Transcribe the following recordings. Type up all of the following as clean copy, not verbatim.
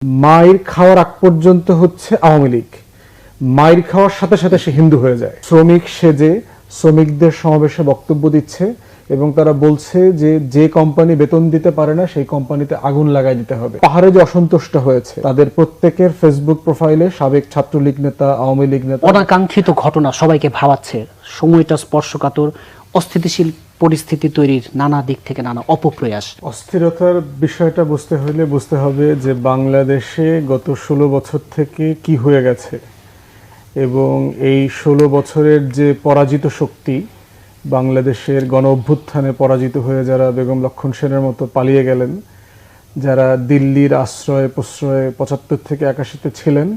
মায়ের খাওয়ার আগ পর্যন্ত হচ্ছে আওয়ামী লীগ, মায়ের খাওয়ার সাথে সাথে সে হিন্দু হয়ে যায়। শ্রমিক সেজে শ্রমিকদের সমাবেশে বক্তব্য দিচ্ছে এবং তারা বলছে যে যে কোম্পানি বেতন দিতে পারে না সেই কোম্পানিতে আগুন লাগাই দিতে হবে। পাহাড়ে যে অসন্তুষ্ট হয়েছে তাদের প্রত্যেকের ফেসবুক প্রোফাইলে সাবেক ছাত্রলীগ নেতা, আওয়ামী লীগ নেতা। অনাকাঙ্ক্ষিত ঘটনা সবাইকে ভাবাচ্ছে, সময়টা স্পর্শকাতর, অস্থিতিশীল পরিস্থিতি তৈরির নানা দিক থেকে নানা অপপ্রয়াস। অস্থিরতার বিষয়টা বুঝতে হবে যে বাংলাদেশে গত 16 বছর থেকে কি হয়ে গেছে এবং এই 16 বছরের যে পরাজিত শক্তি, বাংলাদেশের গণ অভ্যুত্থানে পরাজিত হয়ে যারা বেগম লক্ষণ সেনের মতো পালিয়ে গেলেন, যারা দিল্লির আশ্রয় প্রশ্রয়ে 75 থেকে 81-তে ছিলেন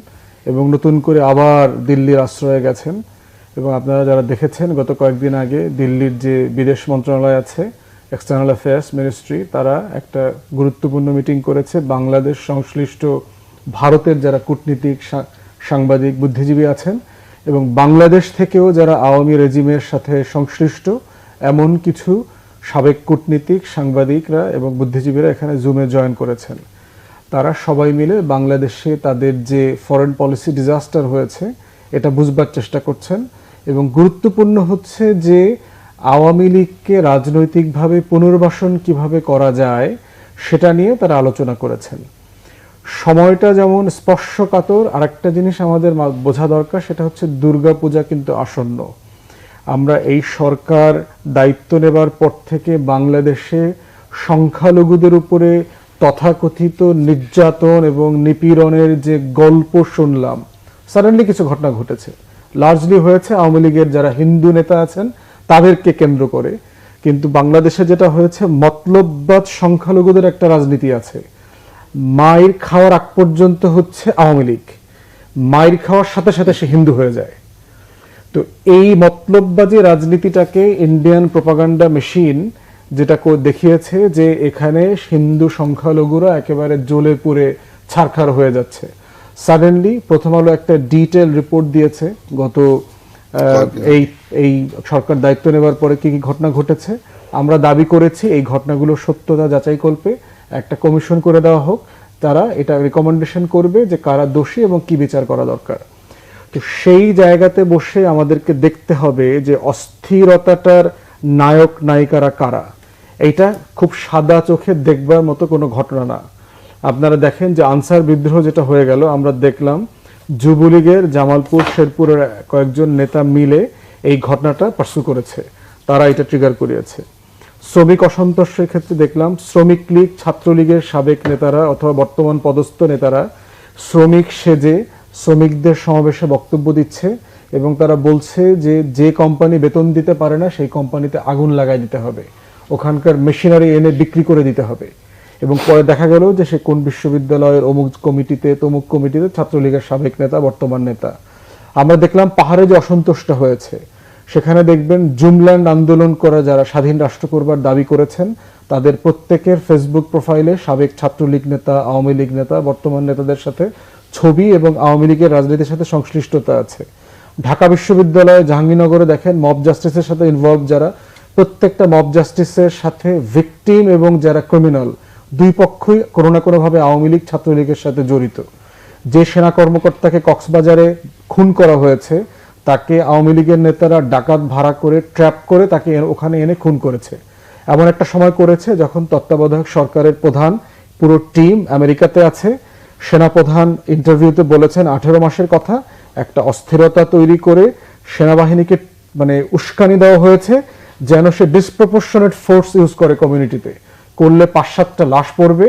এবং নতুন করে আবার দিল্লির আশ্রয়ে গেছেন। এবং আপনারা যারা দেখেছেন গত কয়েকদিন আগে দিল্লির যে বিদেশ মন্ত্রণালয় আছে, এক্সটার্নাল অ্যাফেয়ার্স মিনিস্ট্রি, তারা একটা গুরুত্বপূর্ণ মিটিং করেছে। বাংলাদেশ সংশ্লিষ্ট ভারতের যারা কূটনীতিক, সাংবাদিক, বুদ্ধিজীবী আছেন এবং বাংলাদেশ থেকেও যারা আওয়ামী রেজিমের সাথে সংশ্লিষ্ট এমন কিছু সাবেক কূটনীতিক, সাংবাদিকরা এবং বুদ্ধিজীবীরা এখানে জুমে জয়েন করেছেন। তারা সবাই মিলে বাংলাদেশে তাদের যে ফরেন পলিসি ডিজাস্টার হয়েছে এটা বুঝবার চেষ্টা করছেন এবং গুরুত্বপূর্ণ হচ্ছে যে আওয়ামী লীগকে রাজনৈতিকভাবে পুনর্বাসন কিভাবে করা যায় সেটা নিয়ে তারা আলোচনা করেছেন। সময়টা যেমন স্পর্শকাতর, আরেকটা জিনিস আমাদের বোঝা দরকার, সেটা হচ্ছে দুর্গাপূজা কিন্তু আসন্ন। আমরা এই সরকার দায়িত্ব নেবার পর থেকে বাংলাদেশে সংখ্যালঘুদের উপরে তথাকথিত নির্যাতন এবং নিপীড়নের যে গল্প শুনলাম, সাডেনলি কিছু ঘটনা ঘটেছে। লার্জলি হয়েছে আওয়ামী লীগের যারা হিন্দু নেতা আছেন তাদেরকে কেন্দ্র করে, কিন্তু বাংলাদেশে যেটা হয়েছে মতলববাদ সংখ্যালঘুদের একটা রাজনীতি আছে। মায়ের খাওয়ার আগ পর্যন্ত হচ্ছে আওয়ামী লীগ, মায়ের খাওয়ার সাথে সাথে সে হিন্দু হয়ে যায়। তো এই মতলববাদী রাজনীতিটাকে ইন্ডিয়ান প্রোপাগান্ডা মেশিন যেটা দেখিয়েছে যে এখানে হিন্দু সংখ্যালঘুরা একেবারে জ্বলে পুড়ে ছারখার হয়ে যাচ্ছে। সাডেনলি প্রথম আলো একটা ডিটেল রিপোর্ট দিয়েছে গত এই সরকার দায়িত্ব নেবার পরে কি কি ঘটনা ঘটেছে। আমরা দাবি করেছি এই ঘটনাগুলোর সত্যতা যাচাইকল্পে একটা কমিশন করে দেওয়া হোক, তারা এটা রিকমেন্ডেশন করবে যে কারা দোষী এবং কি বিচার করা দরকার। তো সেই জায়গাতে বসে আমাদেরকে দেখতে হবে যে অস্থিরতাটার নায়ক নায়িকারা কারা। এইটা খুব সাদা চোখে দেখবার মতো কোনো ঘটনা না। আপনারা দেখেন যে আনসার বিদ্রোহ যেটা হয়ে গেল, আমরা দেখলাম যুবলীগের জামালপুর, শেরপুরের কয়েকজন নেতা মিলে এই ঘটনাটা পার্সু করেছে, তারা এটা ট্রিগার করিয়েছে। শ্রমিক অসন্তোষের ক্ষেত্রে দেখলাম শ্রমিক লীগ, ছাত্রলীগের সাবেক নেতারা অথবা বর্তমান পদস্থ নেতারা শ্রমিক সেজে শ্রমিকদের সমাবেশে বক্তব্য দিচ্ছে এবং তারা বলছে যে যে কোম্পানি বেতন দিতে পারে না সেই কোম্পানিতে আগুন লাগাই দিতে হবে, ওখানকার মেশিনারি এনে বিক্রি করে দিতে হবে। এবং পরে দেখা গেল যে সে কোন বিশ্ববিদ্যালয়ের অমুক কমিটিতে তমুক কমিটিতে ছাত্রলীগের সাবেক নেতা, বর্তমান নেতা। আমরা দেখলাম পাহাড়ে যে অসন্তুষ্ট হয়েছে, সেখানে দেখবেন জুমল্যান্ড আন্দোলন করা যারা স্বাধীন রাষ্ট্র করবার দাবি করেছেন তাদের প্রত্যেকের ফেসবুক প্রোফাইলে সাবেক ছাত্রলীগ নেতা, আওয়ামী লীগ নেতা, বর্তমান নেতাদের সাথে ছবি এবং আওয়ামী লীগের রাজনীতির সাথে সংশ্লিষ্টতা আছে। ঢাকা বিশ্ববিদ্যালয়ে, জাহাঙ্গীরনগরে দেখেন মব জাস্টিসের সাথে ইনভলভ যারা, প্রত্যেকটা মব জাস্টিসের সাথে ভিকটিম এবং যারা ক্রিমিনাল, দুই পক্ষই কোনো না কোনোভাবে আওয়ামী লীগ, ছাত্রলীগের সাথে জড়িত। যে সেনা কর্মকর্তাকে কক্সবাজারে খুন করা হয়েছে তাকে আওয়ামী লীগের নেতারা ডাকাত ভাড়া করে ট্র্যাপ করে তাকে ওখানে এনে খুন করেছে। এমন একটা সময় করেছে যখন তত্ত্বাবধায়ক সরকারের প্রধান পুরো টিম আমেরিকাতে আছে। সেনাপ্রধান ইন্টারভিউতে বলেছেন 18 মাসের কথা, একটা অস্থিরতা তৈরি করে সেনাবাহিনীকে উস্কানি দেওয়া হয়েছে যেন সে ডিসপ্রপোর্শনেট ফোর্স ইউজ করে, কমিউনিটিতে করলে 5-7টা লাশ পড়বে।